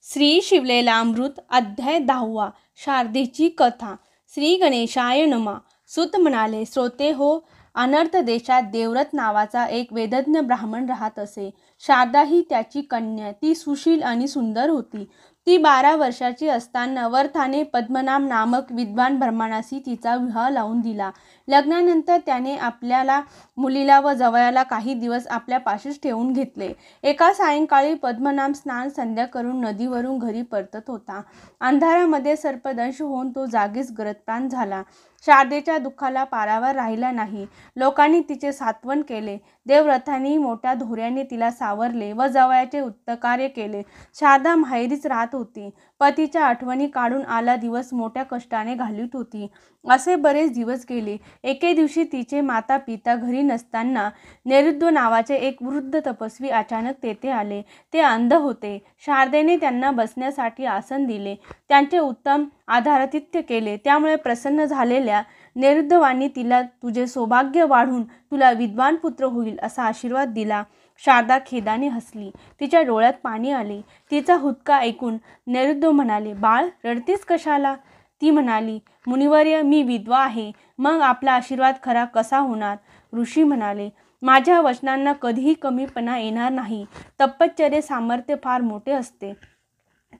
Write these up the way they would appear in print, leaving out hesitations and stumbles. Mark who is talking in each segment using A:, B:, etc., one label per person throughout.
A: श्री शिवलेला अमृत अध्याय 10. शारदेची कथा. श्री गणेशाय नमा. सूत म्हणाले, श्रोते हो, अनर्थ देशात देवव्रत नावाचा एक वेदज्ञ ब्राह्मण राहत असे. शारदा ही त्याची कन्या. ती सुशील आणि सुंदर होती. ती 12 वर्षाची असताना वरथाने पद्मनाभ नामक विद्वान ब्राह्मणाशी तिचा विवाह लावून दिला. लग्नानंतर त्याने आपल्याला मुलीला व जावयाला काही दिवस आपल्या पाशीच ठेवून घेतले. एका सायंकाळी पद्मनाभ स्नान संध्या करून नदीवरून घरी परतत होता. अंधारामध्ये सर्पदंश होऊन तो जागीच गरतप्राण झाला. शारदेच्या दुःखाला पारावर राहिला नाही. लोकांनी तिचे सांत्वन केले. देवव्रतांनी मोठ्या धोर्याने तिला सावरले व जावयाचे उत्तरकार्य केले. शारदा माहेरीच राहत होती. पतीच्या आठवणी काढून आला दिवस मोठ्या कष्टाने घालवीत होती. असे बरेच दिवस गेले. एके दिवशी तिचे माता पिता घरी नसताना निरुद्ध नावाचे एक वृद्ध तपस्वी अचानक तेथे आले. ते अंध होते. शारदेने त्यांना बसण्यासाठी आसन दिले. त्यांचे उत्तम आदरातिथ्य केले. त्यामुळे प्रसन्न झालेल्या निरुद्धवांनी तिला तुझे सौभाग्य वाढून तुला विद्वान पुत्र होईल असा आशीर्वाद दिला. शारदा खेदाने हसली. तिच्या डोळ्यात पाणी आले. तिचा हुक्का ऐकून निरुद्ध म्हणाले, बाळ, रडतेस कशाला? ती म्हणाली, मुनिवर्य, मी विधवा आहे. मग आपला आशीर्वाद खरा कसा होणार? ऋषी म्हणाले, माझ्या वचनांना कधीही कमीपणा येणार नाही. तपश्चर्ये सामर्थ्य फार मोठे असते.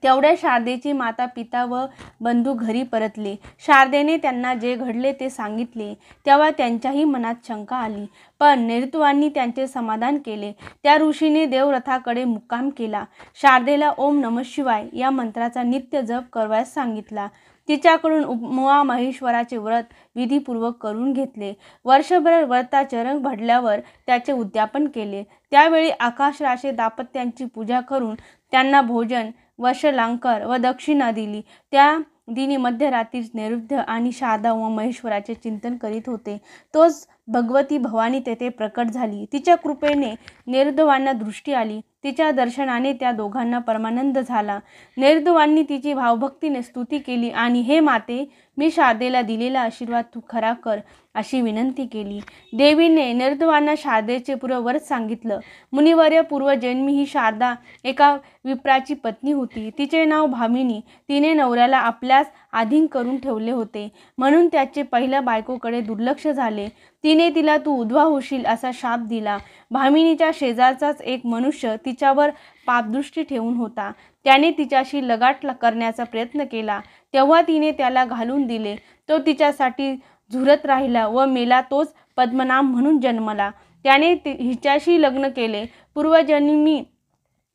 A: तेवढ्या शारदेची माता पिता व बंधू घरी परतले. शारदेने त्यांना जे घडले ते सांगितले. तेव्हा त्यांच्याही मनात शंका आली, पण निरुद्धवांनी त्यांचे समाधान केले. त्या ऋषीने देवव्रताकडे मुक्काम केला. शारदेला ओम नमः शिवाय या मंत्राचा नित्य जप करण्यास सांगितला. तिच्याकडून उमामहेश्वराचे व्रत विधीपूर्वक करून घेतले. वर्षभर व्रताचे रंग भडल्यावर त्याचे उद्यापन केले. त्यावेळी आकाशराशे दाम्पत्यांची पूजा करून त्यांना भोजन, वशलांकर व दक्षिणा दिली. त्या दिनी मध्यरात्रीच निरुद्ध आणि शारदा उमामहेश्वराचे चिंतन करीत होते. तोच भगवती भवानी तेथे प्रकट झाली. तिच्या कृपेने निरुद्धवांना दृष्टी आली. तिच्या दर्शनाने त्या दोघांना परमानंद झाला. निरुद्धवांनी तिची भावभक्तीने स्तुती केली आणि हे माते, मी शारदेला दिलेला आशीर्वाद तू खरा कर अशी विनंती केली. देवीने निरुद्धवांना शारदेचे पूर्वव्रत सांगितलं. मुनिवर्य, पूर्वजन्मी ही शारदा एका विप्राची पत्नी होती. तिचे नाव भामिनी. तिने नवऱ्याला आपल्यास अधीन करून ठेवले होते, म्हणून त्याचे पहिल्या बायकोकडे दुर्लक्ष झाले. तिने तिला तू उधवा होशील असा शाप दिला. भामिनीच्या शेजारचाच एक मनुष्य तिच्यावर पापदृष्टी ठेवून होता. त्याने तिच्याशी लगाट करण्याचा प्रयत्न केला. तेव्हा तिने त्याला घालून दिले. तो तिच्यासाठी झुरत राहिला व मेला. तोच पद्मनाभ म्हणून जन्मला. त्याने हिच्याशी लग्न केले. पूर्वजन्मी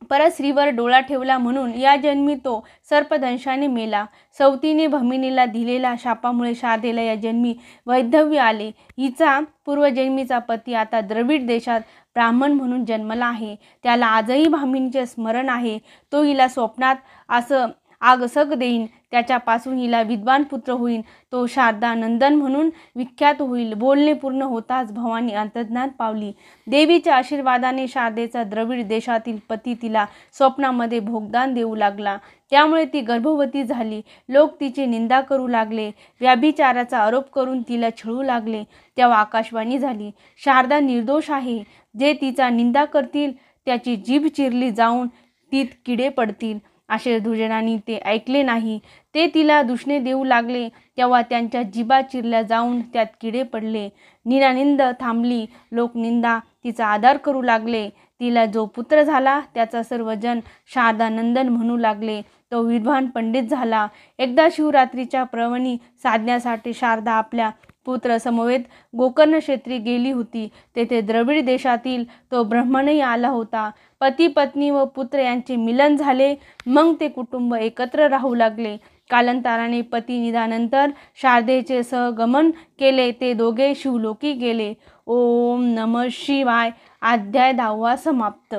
A: परस्त्रीवर डोळा ठेवला म्हणून या जन्मी तो सर्पदंशाने मेला. सवतीने भामिनीला दिलेल्या शापामुळे शारदेला या जन्मी वैधव्य आले. हिचा पूर्वजन्मीचा पती आता द्रविड देशात ब्राह्मण म्हणून जन्मला आहे. त्याला आजही भामिनीचे स्मरण आहे. तो हिला स्वप्नात असं आगसक देईन. त्याच्यापासून हिला विद्वान पुत्र होईल. तो शारदा नंदन म्हणून विख्यात होईल. बोलणे पूर्ण होताच भवानी अंतर्धान पावली. देवीच्या आशीर्वादाने शारदेचा द्रविड देशातील पती तिला स्वप्नामध्ये भोगदान देऊ लागला. त्यामुळे ती गर्भवती झाली. लोक तिची निंदा करू लागले. व्याभिचाराचा आरोप करून तिला छळू लागले. तेव्हा आकाशवाणी झाली, शारदा निर्दोष आहे. जे तिचा निंदा करतील त्याची जीभ चिरली जाऊन तीत किडे पडतील. असे दुर्जनांनी ते ऐकले नाही. ते तिला दूषणे देऊ लागले. तेव्हा त्यांच्या जिभा चिरल्या जाऊन त्यात किडे पडले. निरानिंद थांबली. लोक निंदा तिचा आदर करू लागले. तिला जो पुत्र झाला त्याचा सर्वजण शारदा नंदन म्हणू लागले. तो विद्वान पंडित झाला. एकदा शिवरात्रीच्या पर्वणी साधण्यासाठी शारदा आपल्या पुत्र समवेत गोकर्ण क्षेत्री गेली होती. तेथे द्रविड देशातील तो ब्राह्मणही आला होता. पती पत्नी व पुत्र यांचे मिलन झाले. मग ते कुटुंब एकत्र राहू लागले. कालांतराने पती निधनानंतर शारदेचे सहगमन केले. ते दोघे शिवलोकी गेले. ओम नमः शिवाय. अध्याय 10 समाप्त.